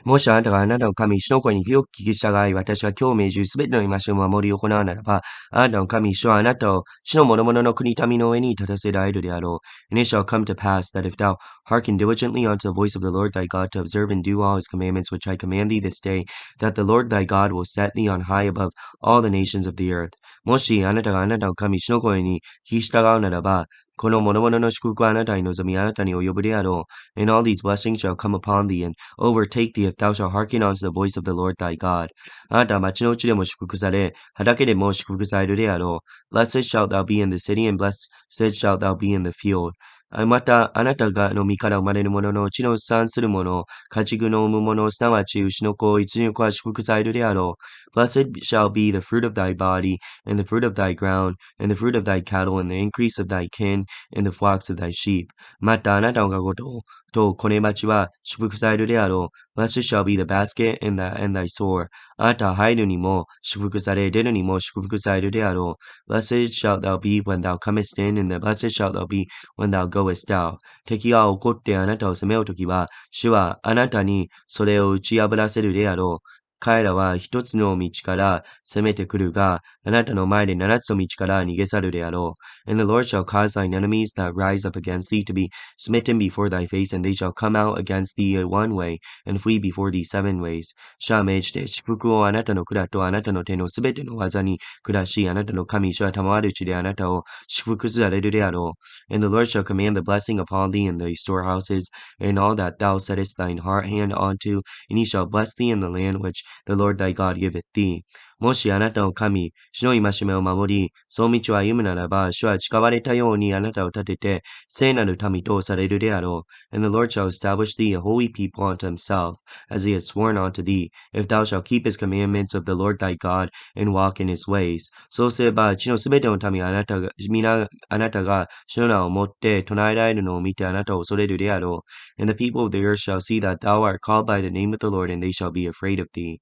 もしあなたがあなたの神、主の声によく聞き従い、私が今日命じるすべての戒めを守り行うならば、あなたの神、主はあなたを主の諸々の国民の上に立たせられるであろう。And it shall come to pass that if thou hearken diligently unto the voice of the Lord thy God to observe and do all his commandments which I command thee this day, that the Lord thy God will set thee on high above all the nations of the earth. もしあなたがあなたの神、主の声に聞き従うならば、この諸々の祝福はあなたに望み、あなたに及ぶであろう。And all these blessings shall come upon thee, and overtake thee if thou shalt hearken unto the voice of the Lord thy God. あなたは町のうちでも祝福され、畑でも祝福されるであろう。Blessed shalt thou be in the city, and blessed shalt thou be in the field. また、あなたがの身から生まれるものの地の産するもの、家畜の産むもの、すなわち牛の子、羊の子は祝福されるであろう。Blessed shall be the fruit of thy body, and the fruit of thy ground, and the fruit of thy cattle, and the increase of thy kin, and the flocks of thy sheep. また、あなたの籠と小根鉢は祝福されるであろう。Blessed shall be the basket and thy store. あなたは入るにも祝福され、出るにも祝福されるであろう。Blessed shalt thou be when thou comest in, and blessed shalt thou be when thou goest out. 敵が怒ってあなたを責めようときは、主はあなたにそれを打ち破らせるであろう。彼らは一つの道から攻めてくるが、あなたの前で七つの道から逃げ去るであろう。And the Lord shall cause thine enemies that rise up against thee to be smitten before thy face, and they shall come out against thee one way, and flee before thee seven ways. 主は命じて祝福をあなたの蔵とあなたの手のすべての技に下し、あなたの神主は賜るうちであなたを祝福されるであろう。And the Lord shall command the blessing upon thee in thy storehouses, and all that thou settest thine hand unto, and he shall bless thee in the land which the Lord thy God giveth thee. もしあなたの神、主の戒めを守り、その道を歩むならば、主は誓われたようにあなたを立てて、聖なる民とされるであろう。And the Lord shall establish thee a holy people unto himself, as he has sworn unto thee, if thou shalt keep his commandments of the Lord thy God, and walk in his ways. そうすれば、地のすべての民はあなたが主の名をもって唱えられるのを見てあなたを恐れるであろう。And the people of the earth shall see that thou art called by the name of the Lord, and they shall be afraid of thee.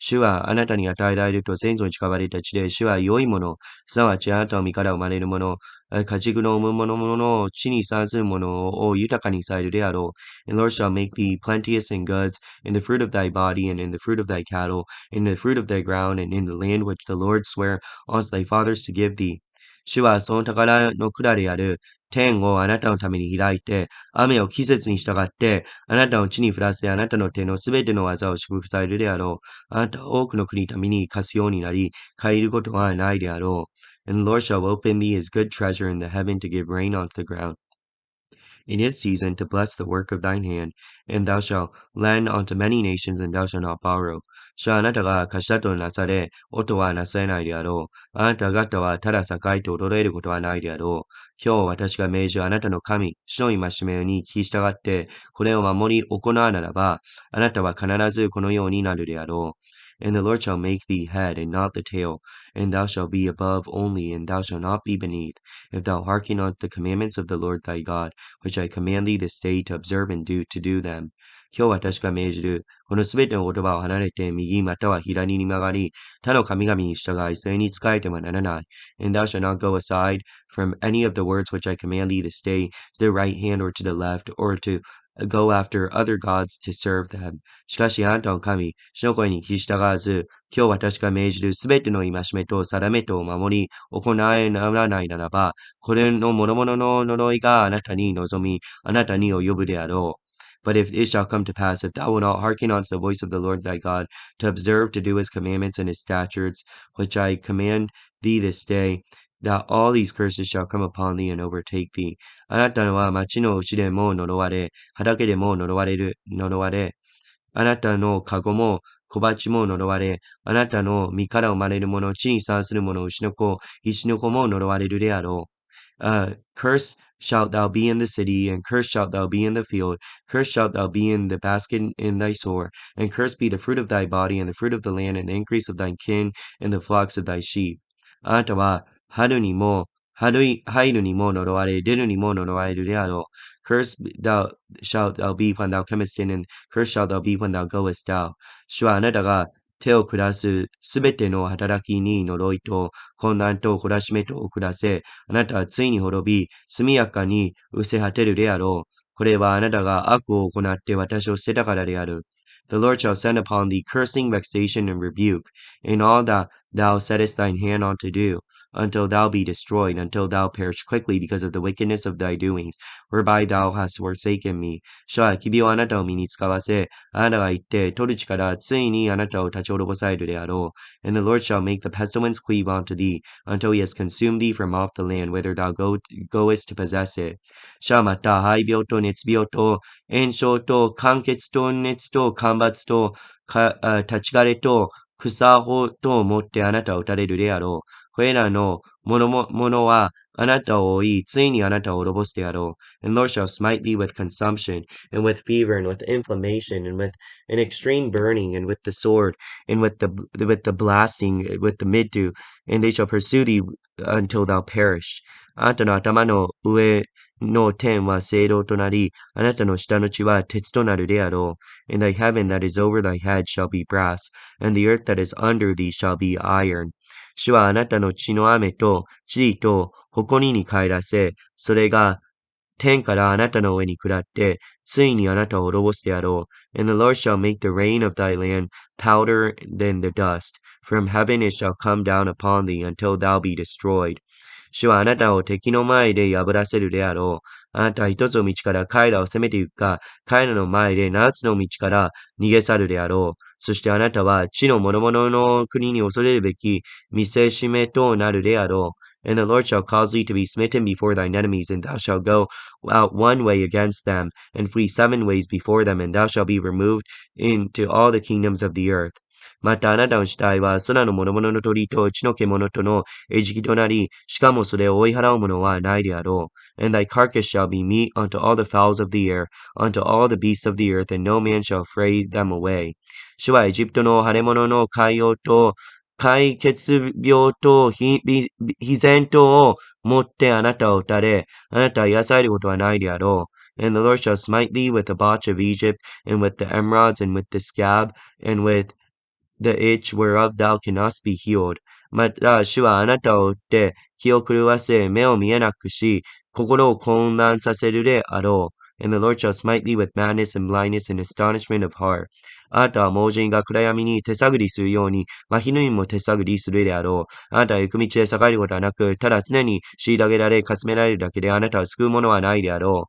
主はあなたに与えられると先祖に誓われた地で、主は良いもの、すなわちあなたの身から生まれるもの、家畜の産むものを地に産するものを豊かにされるであろう。And the Lord shall make thee plenteous in goods, in the fruit of thy body, and in the fruit of thy cattle, in the fruit of thy ground, and in the land which the Lord sware unto thy fathers to give thee. 主はその宝の管である天をあなたのために開いて、雨を季節に従って、あなたの地に降らせ、あなたの手のすべての技を祝福されるであろう。あなたは多くの国民に貸すようになり、借りることはないであろう。And the Lord shall open thee his good treasure in the heaven to give rain unto the ground in his season to bless the work of thine hand, and thou shalt lend unto many nations, and thou shalt not borrow. 主はあなたが貸したとなされ、音はなされないであろう。あなた方はただ栄えて衰えることはないであろう。今日私が命じるあなたの神、主の戒めに聞き従って、これを守り行うならば、あなたは必ずこのようになるであろう。And the Lord shall make thee head and not the tail, and thou shalt be above only, and thou shalt not be beneath, if thou hearken unto the commandments of the Lord thy God, which I command thee this day to observe and to do them. 今日私が命じる、このすべての言葉を離れて、右または左に曲がり、他の神々に従い、それに仕えてはならない。And thou shalt not go aside from any of the words which I command thee this day, to the right hand or to the left, or to go after other gods to serve them. しかしあなたの神、主の声に聞き従わず、今日私が命じるすべての戒めと定めと守り、行えならないならば、これの諸々の呪いがあなたに望み、あなたに及ぶであろう。But if it shall come to pass, if thou wilt not hearken unto the voice of the Lord thy God, to observe to do his commandments and his statutes, which I command thee this day, that all these curses shall come upon thee and overtake thee. あなたは町のうちでも呪われ、畑でも呪われ、あなたの籠も小鉢も呪われ、あなたの身から生まれるもの、地に産するもの、牛の子、一の子も呪われるであろう。Curse shalt thou be in the city, and cursed shalt thou be in the field. Cursed shalt thou be in the basket in thy store, and cursed be the fruit of thy body, and the fruit of the land, and the increase of thy kin, and the flocks of thy sheep. あなたは入るにも呪われ、出るにも呪われるであろう。Cursed shalt thou be when thou comest in, and cursed shalt thou be when thou goest out. 主はあなたが手を下すすべての働きに呪いと混乱と懲らしめとを下せ、あなたはついに滅び、速やかに失せ果てるであろう。これはあなたが悪を行って私を捨てたからである。The Lord shall send upon thee cursing, vexation, and rebuke, in all that thou settest thine hand on to do, until thou be destroyed, until thou perish quickly because of the wickedness of thy doings, whereby thou hast forsaken me. 主は疫病をあなたを身に使わせ、あなたが行って、取る力、ついにあなたを立ち滅ぼされるであろう。And the Lord shall make the pestilence cleave unto thee, until he has consumed thee from off the land, whither thou goest to possess it. 主はまた、肺病と熱病と、炎症と、間欠と、熱と、干ばつと、立ち枯れと、草穂ともってあなたを打たれるであろう。これらのものはあなたを追い、ついにあなたを滅ぼすであろう。And Lord shall smite thee with consumption, and with fever, and with inflammation, and with an extreme burning, and with the sword, and with the blasting, with the middew, and they shall pursue thee until thou perish. あなたの頭の上の天は青銅となり、あなたの下の地は鉄となるであろう。And thy heaven that is over thy head shall be brass, and the earth that is under thee shall be iron. 主はあなたの血の雨と地と埃に帰らせ、それが天からあなたの上に下って、ついにあなたを滅ぼすであろう。And the Lord shall make the rain of thy land powder than the dust. From heaven it shall come down upon thee until thou be destroyed. 主はあなたを敵の前で破らせるであろう。あなたは一つの道から彼らを攻めて行くか、彼らの前で七つの道から逃げ去るであろう。そしてあなたは地の諸々の国に恐れるべき見せしめとなるであろう。And the Lord shall cause thee to be smitten before thine enemies, and thou shalt go out one way against them, and flee 7 ways before them, and thou shalt be removed into all the kingdoms of the earth. またあなたの死体は空の諸々の鳥と地の獣との餌食となり、しかもそれを追い払う者はないであろう。And thy carcass shall be meat unto all the fowls of the air, unto all the beasts of the earth, and no man shall fray them away. 主はエジプトの腫れ物の海洋と解血病と非然とをもってあなたを打たれ、あなたは癒されることはないであろう。And the Lord shall smite thee with the botch of Egypt, and with the emerods, and with the scab, and with the itch whereof thou cannot be healed. また、主はあなたを打って、気を狂わせ、目を見えなくし、心を混乱させるであろう。And the Lord shall smite thee with madness and blindness and astonishment of heart. あなたは盲人が暗闇に手探りするように、真昼にも手探りするであろう。あなたは行く道で栄えることはなく、ただ常に虐げられ、かすめられるだけで、あなたを救うものはないであろ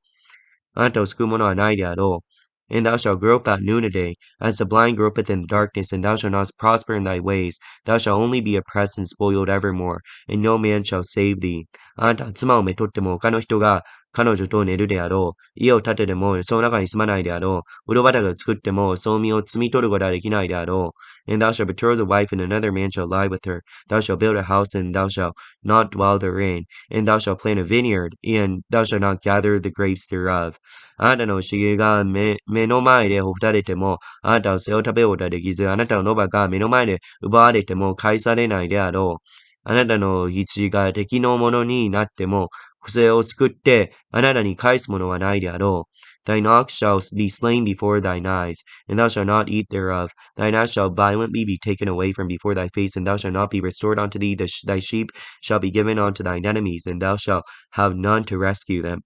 う。あなたを救うものはないであろう。And thou shalt grope at noonday, as the blind gropeth in the darkness, and thou shalt not prosper in thy ways. Thou shalt only be oppressed and spoiled evermore, and no man shall save thee. あなたは妻をめとっても他の人が彼女と寝るであろう。家を建ててもその中に住まないであろう。うろ畑を作ってもその実を摘み取ることはできないであろう。And thou shalt betroth a wife, and another man shall lie with her. Thou shalt build a house, and thou shalt not dwell therein. And thou shalt plant a vineyard, and thou shalt not gather the grapes thereof. あなたの茂が目の前でほふたれても、あなたはそれを食べることはできず、あなたの野場が目の前で奪われても返されないであろう。あなたの羊が敵のものになっても、それを救って、あなたに返すものはないであろう。Thine ox shall be slain before thine eyes, and thou shalt not eat thereof. Thine ass shall violently be taken away from before thy face, and thou shalt not be restored unto thee. Thy sheep shall be given unto thine enemies, and thou shalt have none to rescue them.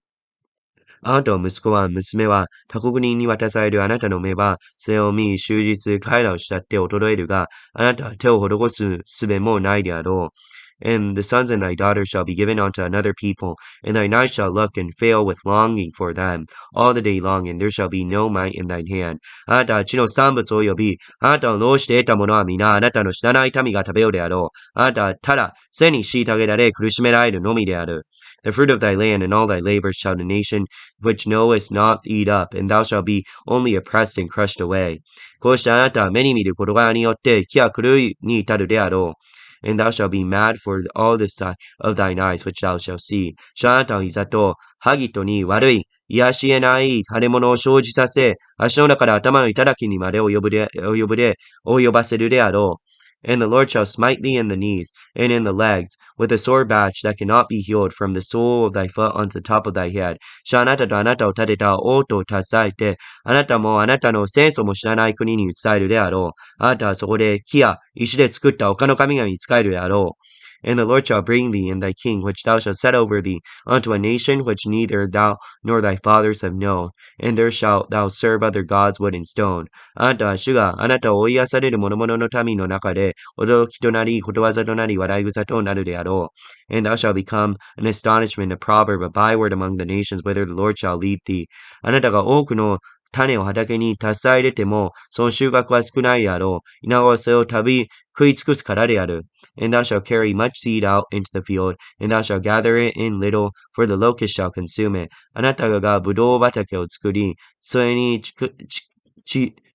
あなたの息子は娘は他国人に渡される。あなたの目はそれを見、終日彼らを慕って衰えるが、あなたは手を施す術もないであろう。And the sons of thy daughters shall be given unto another people, and thine eyes shall look and fail with longing for them all the day long, and there shall be no might in thine hand. あなたは地の産物及び、あなたの労して得たものは皆、あなたの知らない民が食べようであろう。あなたはただ、背に虐げられ、苦しめられるのみである。The fruit of thy land and all thy labors shall the nation which knowest not eat up, and thou shalt be only oppressed and crushed away. こうしてあなたは目に見る事柄によって気は狂いに至るであろう。And thou shalt be mad for all the sight of thine eyes which thou shalt see. 主はあなたの膝と萩とに悪い、癒し得ない腫れ物を生じさせ、足の中から頭の頂にまで及ばせるであろう。And the Lord shall smite thee in the knees, and in the legs, with a sore batch that cannot be healed from the sole of thy foot unto the top of thy head. 主はあなたとあなたを立てた王と携えて、あなたもあなたの戦争も知らない国に移されるであろう。あなたはそこで木や石で作った他の神々に仕えるであろう。And the Lord shall bring thee and thy king, which thou shalt set over thee, unto a nation which neither thou nor thy fathers have known, and there shalt thou serve other gods, wood and stone. あなたは主があなたを追い出される諸々の民の中で、驚きとなり、ことわざとなり、笑い草となるであろう。And thou shalt become an astonishment, a proverb, a byword among the nations, whither the Lord shall lead thee. あなたが多くの種を畑に携え入れても、その収穫は少ないであろう。稲わせを食い尽くすからである。And thou shalt carry much seed out into the field, and thou shalt gather it in little, for the locust shall consume it. あなたがぶどう畑を作り、それに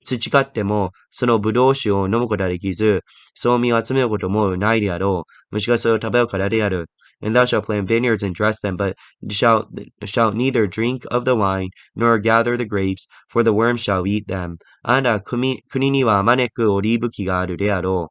培っても、そのぶどう酒を飲むことはできず、その実を集めることもないであろう。虫がそれを食べるからである。And thou shalt plant vineyards and dress them, but shalt neither drink of the wine, nor gather the grapes, for the worms shall eat them. あなた国にはあまねくオリーブ木があるであろ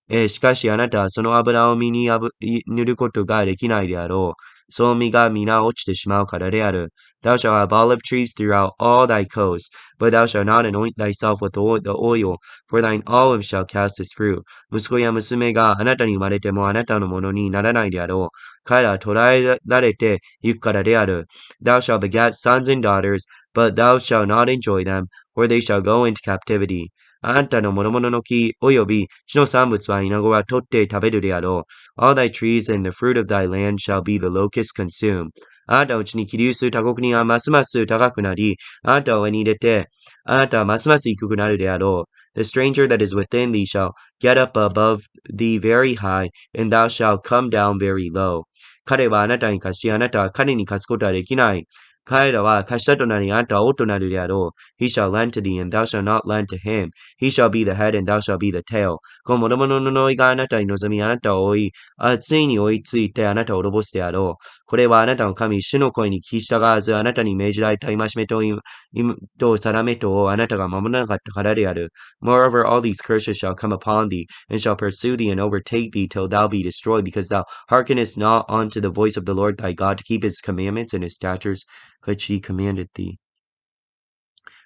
う。しかしあなたはその油を身に塗ることができないであろう。その実が皆落ちてしまうからである。Thou shalt have olive trees throughout all thy coasts, but thou shalt not anoint thyself with the oil, for thine olive shall cast its fruit. 息子や娘があなたに生まれてもあなたのものにならないであろう。彼らは捕らえられて行くからである。Thou shalt beget sons and daughters, but thou shalt not enjoy them, for they shall go into captivity. あなたの諸々の木及び地の産物は稲子は取って食べるであろう。All thy trees and the fruit of thy land shall be the locust consume. あなたのうちに起立する他国にはますます高くなり、あなたを上に入れて、あなたはますます低くなるであろう。The stranger that is within thee shall get up above thee very high, and thou shalt come down very low. 彼はあなたに貸し、あなたは彼に貸すことはできない。彼らは貸したとなり、あなたは王となるであろう。He shall lend to thee, and thou shalt not lend to him. He shall be the head, and thou shalt be the tail. この諸々の呪いがあなたに望み、あなたを追い、ついに追いついてあなたを滅ぼすであろう。これはあなたの神、主の声に聞き従わず、あなたに命じられた戒めと定めとをあなたが守らなかったからである。Moreover, all these curses shall come upon thee, and shall pursue thee and overtake thee till thou be destroyed, because thou hearkenest not unto the voice of the Lord thy God to keep his commandments and his statutes, which he commanded thee.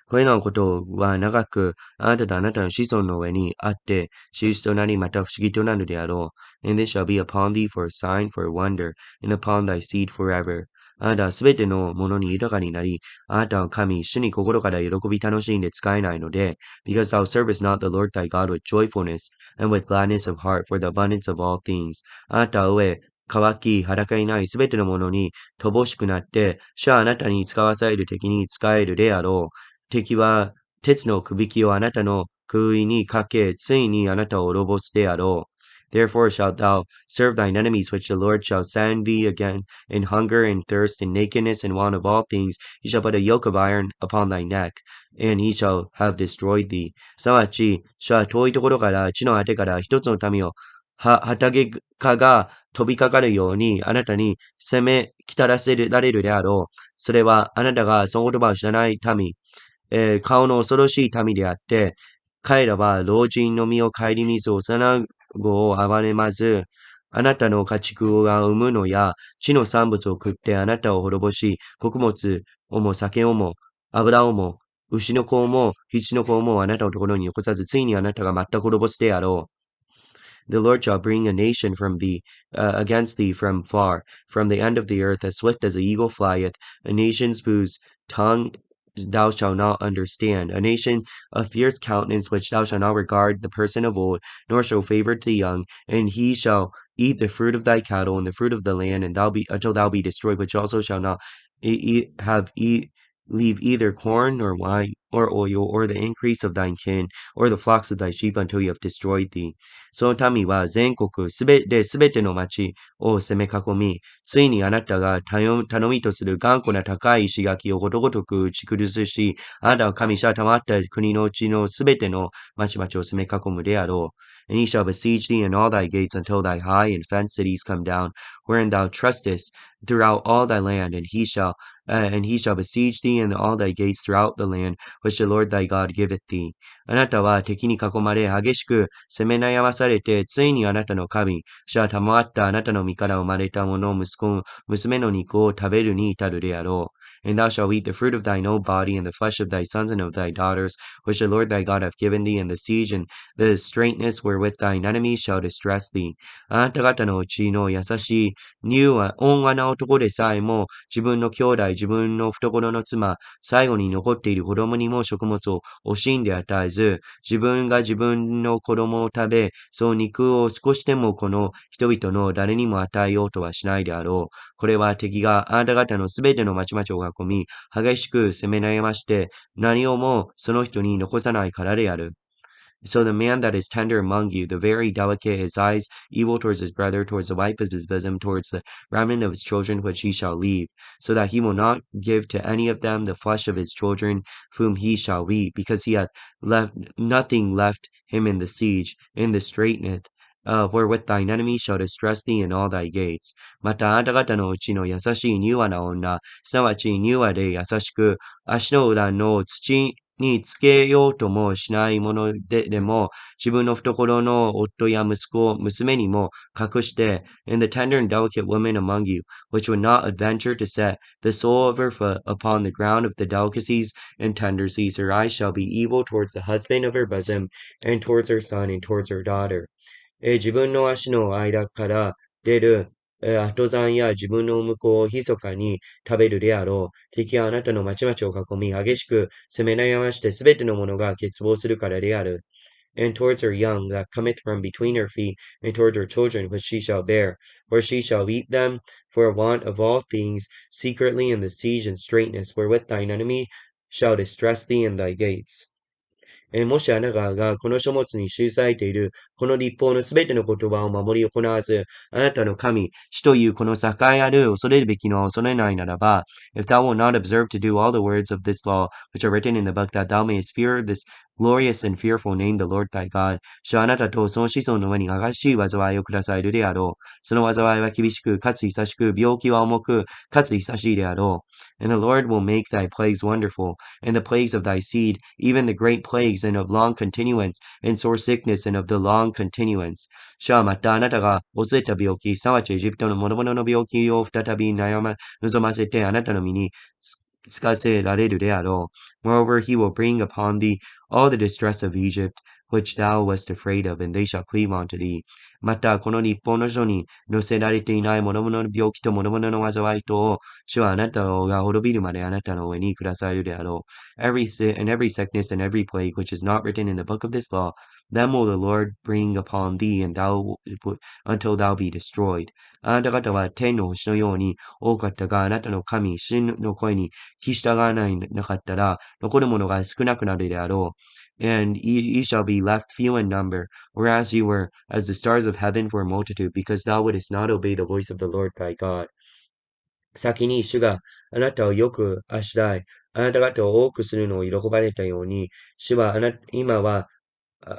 これらのことは長くあなたとあなたの子孫の上にあって、印となりまた不思議となるであろう。And this shall be upon thee for a sign, for a wonder, and upon thy seed forever. あなたはすべてのものに豊かになり、あなたの神、主に心から喜び楽しんで使えないので、because thou servest not the Lord thy God with joyfulness, and with gladness of heart, for the abundance of all things. あなたは乾き、裸にないすべてのものに乏しくなって、主はあなたに使わされる敵に使えるであろう。敵は鉄のくびきをあなたの首にかけ、ついにあなたを滅ぼすであろう。Therefore shalt thou serve thine enemies, which the Lord shall send thee again in hunger and thirst and nakedness and want of all things. He shall put a yoke of iron upon thy neck, and he shall have destroyed thee. すなわち、主は遠いところから、地の果てから一つの民を、畑かが飛びかかるようにあなたに攻め来たらせられるであろう。それはあなたがその言葉を知らない民、顔の恐ろしい民であって、彼らは老人の身を顧みず、幼子を憐れまず、あなたの家畜が産むのや、地の産物を食ってあなたを滅ぼし、穀物をも酒をも、油をも、牛の子も、羊の子もあなたのところに残さず、ついにあなたが全く滅ぼすであろう。The Lord shall bring a nation from thee, against thee from far, from the end of the earth, as swift as the eagle flieth, a nation whose tongue thou shalt not understand, a nation of fierce countenance which thou shalt not regard the person of old, nor show favor to the young, and he shall eat the fruit of thy cattle and the fruit of the land, and until thou be destroyed, which also shall not leave either corn nor wine or oil or the increase of thine kin or the flocks of thy sheep until you have destroyed thee. その民は全国すべての町を攻め囲み、ついにあなたが頼みとする頑固な高い石垣をことごとく打ち崩し、あなたは神者たまった国のうちのすべての町々を攻め囲むであろう。And he shall besiege thee in all thy gates until thy high and fenced cities come down, wherein thou trustest throughout all thy land, and he shall besiege thee in all thy gates throughout the land, which the Lord thy God giveth thee. あなたは敵に囲まれ、激しく攻め悩まされて、ついにあなたの神、主は賜ったあなたの身から生まれた者、息子、娘の肉を食べるに至るであろう。And thou shalt eat the fruit of thine own body, and the flesh of thy sons and of thy daughters, which the Lord thy God hath given thee, and the siege and the straightness wherewith thine enemies shall distress thee. あなた方のうちの優しい乳は温和な男でさえも、自分の兄弟、自分の懐の妻、最後に残っている子供にも食物を惜しんで与えず、自分が自分の子供を食べ、その肉を少しでもこの人々の誰にも与えようとはしないであろう。これは敵があなた方のすべての町々を囲み、激しく攻め悩まして、何をもその人に残さないからである。So the man that is tender among you, the very delicate, his eyes evil towards his brother, towards the wife of his bosom, towards the remnant of his children, which he shall leave, so that he will not give to any of them the flesh of his children, whom he shall eat, because he hath left nothing left him in the siege, in the straitness, wherewith thine enemy shall distress thee in all thy gates. またあなた方のうちの優しい柔和な女、すなわち柔和で優しく、足の裏の土につけようともしないものでも、自分の懐の夫や息子、娘にも隠して、and the tender and delicate woman among you, which would not adventure to set the sole of her foot upon the ground of the delicacies and tendercies, her eyes shall be evil towards the husband of her bosom, and towards her son, and towards her daughter. 自分の足の間から出る後山や自分の向こうを密かに食べるであろう。敵はあなたの町々を囲み、激しく攻め悩ましてすべてのものが欠乏するからである。And towards her young that cometh from between her feet, and towards her children which she shall bear, for she shall eat them for want of all things, secretly in the siege and straitness, wherewith thine enemy shall distress thee in thy gates. もしあなたがこの書物に記されているこの立法のすべての言葉を守り行わず、あなたの神、主というこの境ある恐れるべきのを恐れないならば、if thou wilt not observe to do all the words of this law which are written in the book, that thou mayest fear this glorious and fearful name, the Lord thy God, 主はあなたとその子孫の上に激しい災いを下されるであろう。その災いは厳しく、かつ久しく、病気は重く、かつ久しいであろう。And the Lord will make thy plagues wonderful, and the plagues of thy seed, even the great plagues and of long continuance, and sore sickness and of the long continuance. 主はまたあなたが恐れた病気、すなわちエジプトの諸々の病気を再び望ませてあなたの身につかせられるであろう。Moreover, he will bring upon thee all the distress of Egypt, which thou wast afraid of, and they shall cleave unto thee. また、この立法の書に載せられていない諸々の病気と諸々の災いとを、主はあなたが滅びるまであなたの上に下されるであろう。Every sickness and every plague which is not written in the book of this law, them will the Lord bring upon thee, and until thou be destroyed. あなた方は天の星のように多かったが、あなたの神、主の声に聞き従わなかったら、残るものが少なくなるであろう。And ye shall be left few in number, whereas you were as the stars of heaven for a multitude, because thou wouldest not obey the voice of the Lord thy God. 先に主があなたをよくあしらい、あなた方を多くするのを喜ばれたように、主は今は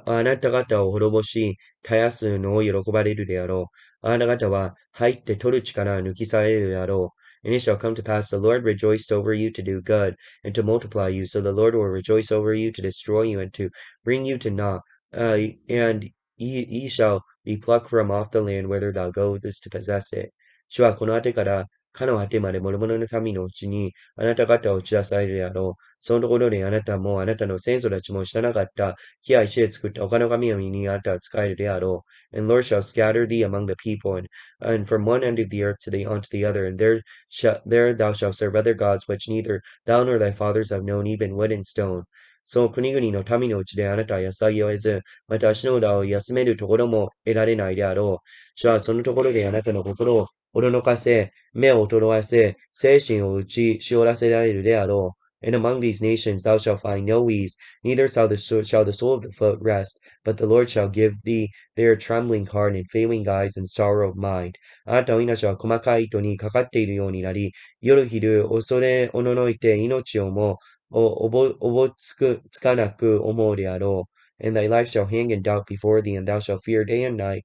あなた方を滅ぼし、絶やすのを喜ばれるであろう。あなた方は入って取る力を抜き去れるであろう。And it shall come to pass, the Lord rejoiced over you to do good, and to multiply you. So the Lord will rejoice over you to destroy you, and to bring you to naught. And ye shall be plucked from off the land whither thou goest to possess it. 主はこの果てからかの果てまで諸々の神のうちにあなた方を打ち出されるであろう。そのところであなたもあなたの先祖たちも知らなかった木や石で作った他の神々にあなたは使えるであろう。And Lord shall scatter thee among the people, and from one end of the earth unto the other, and there thou shalt serve other gods, which neither thou nor thy fathers have known, even wood and stone. その国々の民のうちであなたは安らぎを得ず、また足の裏を休めるところも得られないであろう。主はそのところであなたの心を驚かせ、目を衰わせ、精神を打ちしおらせられるであろう。And among these nations thou shalt find no ease, neither shall the sole of the foot rest, but the Lord shall give thee their trembling heart and failing eyes and sorrow of mind. あなたの命は細かい糸にかかっているようになり、夜昼恐れおののいて命をもおぼつかなく思うであろう。And thy life shall hang in doubt before thee, and thou shalt fear day and night,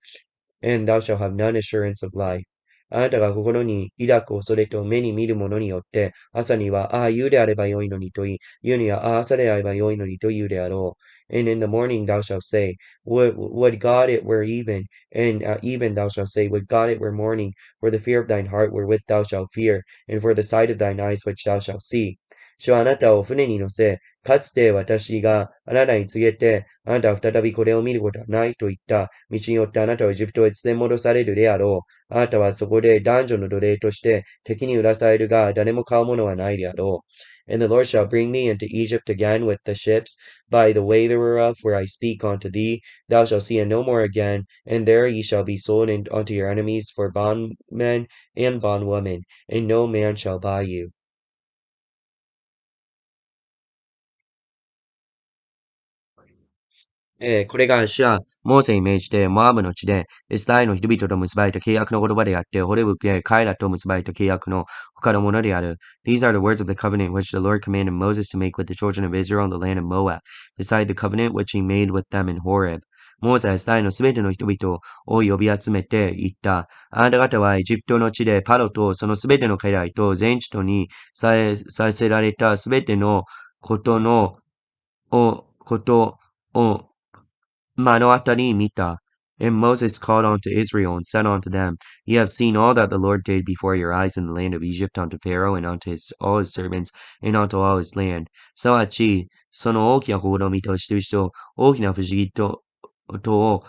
and thou shalt have none assurance of life. あなたが心に抱く恐れと目に見るものによって、朝には、ああ、夕であればよいのにと言い、夕には、ああ、朝であればよいのにと言うであろう。And in the morning thou shalt say, would God it were even, and even thou shalt say, would God it were morning, for the fear of thine heart wherewith thou shalt fear, and for the sight of thine eyes which thou shalt see. 主はあなたを船に乗せ、かつて私があなたに告げて、あなたは再びこれを見ることはないと言った道によってあなたはエジプトへ連れ戻されるであろう。あなたはそこで男女の奴隷として敵に売らされるが、誰も買うものはないであろう。And the Lord shall bring thee into Egypt again with the ships, by the way thereof, where I speak unto thee. Thou shalt see it no more again, and there ye shall be sold unto your enemies for bondmen and bondwomen, and no man shall buy you. これが主はモーセに命じて、モアブの地で、イスラエルの人々と結ばれた契約の言葉であって、ホレブで彼らと結ばれた契約の他のものである。These are the words of the covenant which the Lord commanded Moses to make with the children of Israel in the land of Moab, beside the covenant which he made with them in Horeb. モーセはイスラエルのすべての人々を呼び集めて言った。あなた方はエジプトの地でパロとそのすべての家来と全地とにさせられたすべてのことを目の当たりに見た。And Moses called unto Israel, and said unto them, Ye have seen all that the Lord did before your eyes in the land of Egypt unto Pharaoh, and unto all his servants, and unto all his land. すなわち、その大きな試みと印と大きな不思議とを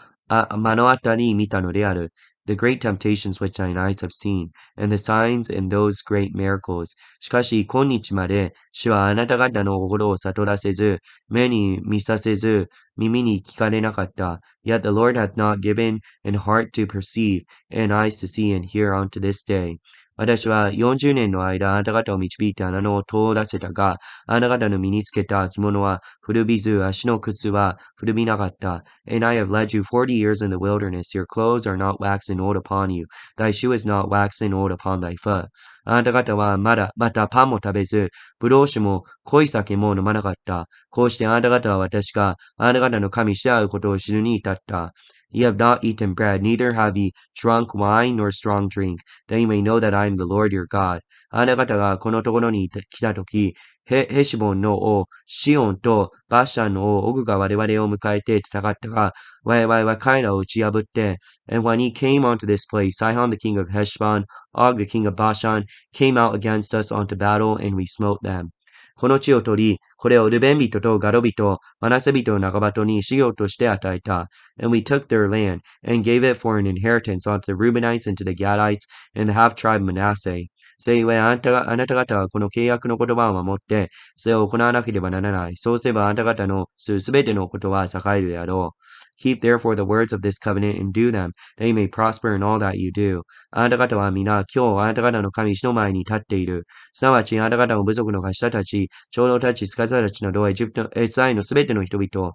目の当たりに見たのである。The great temptations which thine eyes have seen, and the signs and those great miracles. しかし、今日まで、主はあなた方の心を悟らせず、目に見させず、耳に聞かれなかった。Yet the Lord hath not given an heart to perceive, and eyes to see and hear unto this day. 私は40年の間、あなた方を導いて穴のを通らせたが、あなた方の身につけた着物は古びず、足の靴は古びなかった。And I have led you 40 years in the wilderness. Your clothes are not waxen old upon you. Thy shoe is not waxen old upon thy foot. あなた方はまたパンも食べず、ブドウ酒も濃い酒も飲まなかった。こうしてあなた方は私があなた方の神して会うことを知るに至った。Ye have not eaten bread, neither have ye drunk wine nor strong drink, that ye may know that I am the Lord your God. あなた方がこのところに来たとき、ヘシボンの王、シオンとバッシャンの王、オグが我々を迎えて戦ったが、我々は彼らを打ち破って、and when he came unto this place, Sihon the king of Heshbon, Og the king of Bashan, came out against us unto battle, and we smote them. この地を取り、これをルベン人とガロ人、マナセ人の長場に資料として与えた。And we took their land, and gave it for an inheritance unto the Reubenites and to the Gadites, and the half tribe Manasseh. それゆえあなた方はこの契約の言葉を守って、それを行わなければならない。そうすればあなた方のするすべてのことは栄えるであろう。Keep therefore the words of this covenant and do them, that you may prosper in all that you do. あなた方は皆、今日あなた方の神主の前に立っている。すなわち、あなた方の部族の頭たち、長老たち、司たちなど、エスラエルのすべての人々。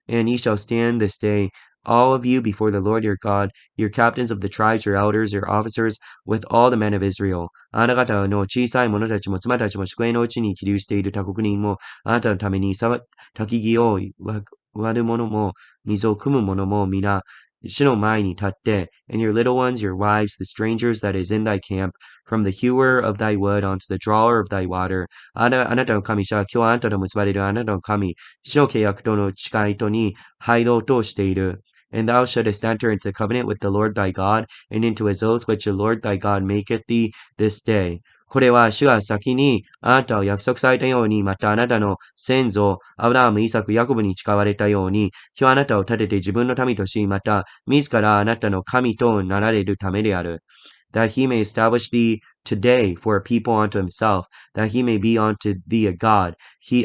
And ye shall stand this day, all of you before the Lord your God, your captains of the tribes, your elders, your officers, with all the men of Israel. あなた方の小さい者たちも妻たちも宿営のうちに起立している他国人も、あなたのために焚き木を割る者も、水を汲む者も皆、主の前に立って、and your little ones, your wives, the strangers that is in thy camp, from the hewer of thy wood unto the drawer of thy water. あなたの神者は今日あなたと結ばれるあなたの神、主の契約との誓いとに入ろうとしている。And thou shouldest enter into the covenant with the Lord thy God, and into his oath which the Lord thy God maketh thee this day. これは主が先にあなたを約束されたように、またあなたの先祖、アブラハム、イサク、ヤコブに誓われたように、今日あなたを立てて自分の民とし、また自らあなたの神となられるためである。That he may establish thee today for a people unto himself, that he may be unto thee a God,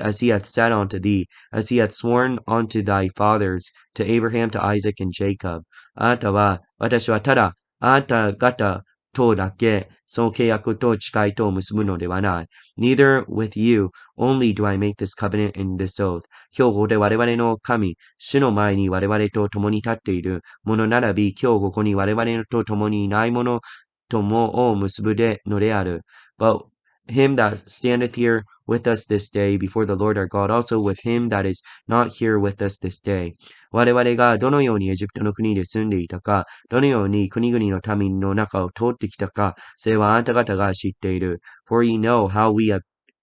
as he hath said unto thee, as he hath sworn unto thy fathers, to Abraham, to Isaac, and Jacob. あなたは、私はただ、あなた方とだけ、その契約と誓いとを結ぶのではない。Neither with you only do I make this covenant and this oath. 今日ここで我々の神、主の前に我々と共に立っているものならび、今日ここに我々と共にいないものともを結ぶのである。But him that standeth here with us this day before the Lord our God, also with him that is not here with us this day. 我々がどのようにエジプトの国で住んでいたか、どのように国々の民の中を通ってきたか、それはあなた方が知っている。For ye know how we have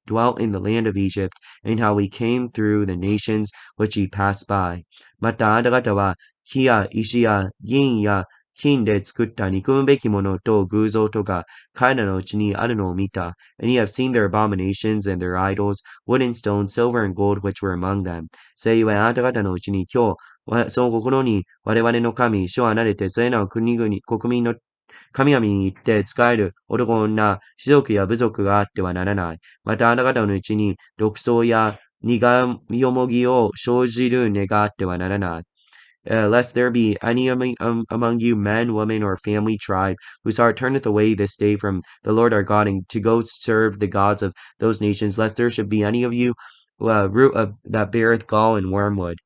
dwelt in the land of Egypt, and how we came through the nations which ye passed by. またあなた方は木や石や銀や金で作った憎むべきものと偶像とが彼らのうちにあるのを見た。And ye have seen their abominations and their idols, wood and stone, silver and gold, which were among them. それゆえあなた方のうちに今日、その心に我々の神、主は離れて、それらの国々、国民の神々に行って仕える男女、士族や部族があってはならない。またあなた方のうちに独創や苦よもぎを生じる根があってはならない。lest there be any among you men, women, or family tribe, whose heart turneth away this day from the Lord our God, and to go serve the gods of those nations, lest there should be any of you root that beareth gall and wormwood.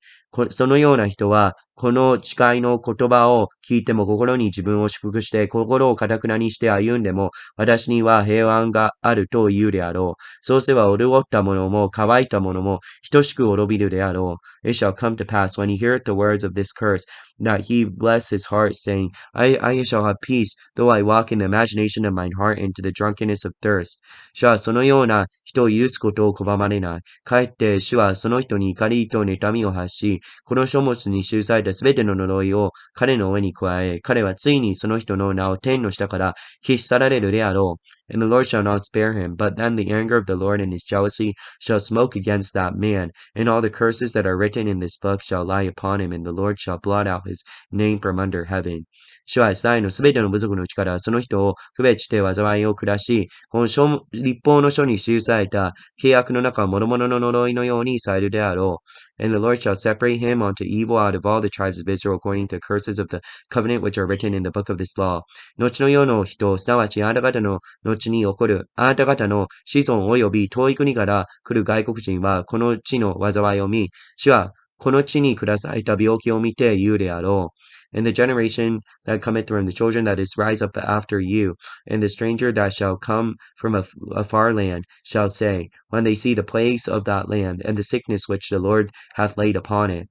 そのような人は、この誓いの言葉を聞いても心に自分を祝福して、心を堅くなにして歩んでも、私には平安があると言うであろう。そうすれば、潤ったものも乾いたものも等しく滅びるであろう。It shall come to pass, when he heareth the words of this curse, that he bless his heart, saying, I shall have peace, though I walk in the imagination of mine heart into the drunkenness of thirst. 主はそのような人を許すことを拒まれない。かえって主はその人に怒りと妬みを発し、この書物に記されたすべての呪いを彼の上に加え、彼はついにその人の名を天の下から消し去られるであろう。And the Lord shall not spare him, but then the anger of the Lord and his jealousy shall smoke against that man, and all the curses that are written in this book shall lie upon him, and the Lord shall blot out his name from under heaven. 主はイスラエルのすべての部族のうちからその人を区別して災いを下し、この立法の書に記された契約の中を諸々の呪いのようにされるであろう。And the Lord shall separate him unto evil out of all the tribes of Israel according to the curses of the covenant which are written in the book of this law. 後の世の人、すなわちあなた方の後に起こるあなた方の子孫及び遠い国から来る外国人はこの地の災いを見、主はこの地に下された病気を見て言うであろう。And the generation that cometh from the children that is rise up after you, and the stranger that shall come from a far land, shall say, when they see the plagues of that land, and the sickness which the Lord hath laid upon it.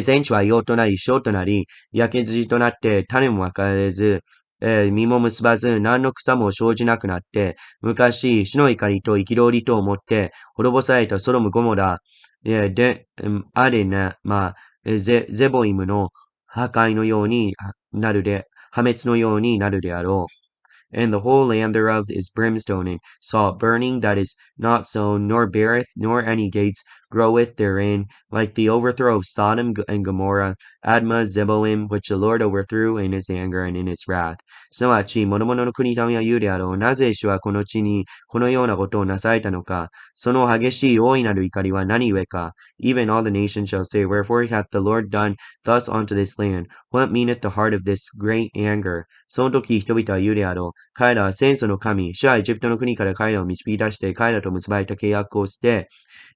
全地は硫黄となり、塩となり、焼け筋となって、種もまかれず、実も結ばず、何の草も生じなくなって、昔、主の怒りと憤りとをもって、滅ぼされたソドム・ゴモラ、アレナ、ゼボイムの破壊のようになるで、破滅のようになるであろう。And the whole land thereof is brimstone and salt burning that is not sown, nor beareth, nor any gates groweth therein, like the overthrow of Sodom and Gomorrah, Admah, Zeboim, which the Lord overthrew in his anger and in his wrath. すなわち、諸々の国民は言うであろう。なぜ主はこの地にこのようなことをなされたのか。その激しい大いなる怒りは何故か。Even all the nations shall say, Wherefore hath the Lord done thus unto this land? What meaneth the heart of this great anger? その時人々は言うであろう。彼らは戦争の神、主はエジプトの国から彼らを導き出して、彼らと結ばれた契約を捨て、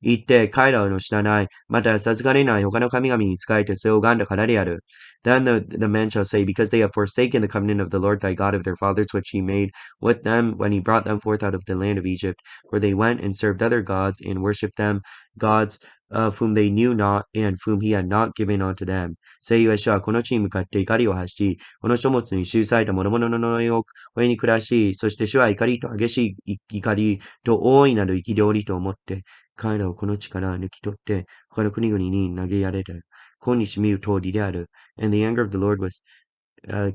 言って彼らの知らない、また授かれない他の神々に仕えてそれを拝んだからである。Then the men shall say, Because they have forsaken the covenant of the Lord thy God of their fathers, which he made with them when he brought them forth out of the land of Egypt, where they went and served other gods and worshipped them, gods of whom they knew not, and whom he had not given unto them. せいゆえ主はこの地に向かって怒りを発し、この書物に記された諸々の呪いを上に下し、そして主は怒りと激しい怒りと大いなる憤りと思って、彼らをこの地から抜き取って、他の国々に投げやれた。今日見る通りである。And the anger of the Lord was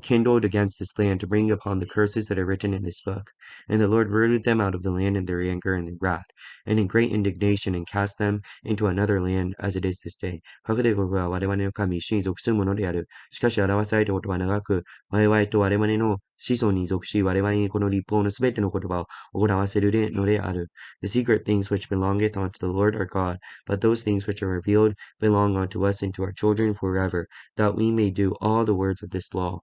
kindled against this land to bring upon the curses that are written in this book. And the Lord rooted them out of the land in their anger and their wrath, and in great indignation, and cast them into another land, as it is this day. かくてここは我々の神、主に属するものである。しかし表されたことは長く、我々と我々の子孫に属し、我々にこの立法のすべての言葉を行わせるのである。The secret things which belongeth unto the Lord our God, but those things which are revealed belong unto us and to our children forever, that we may do all the words of this law.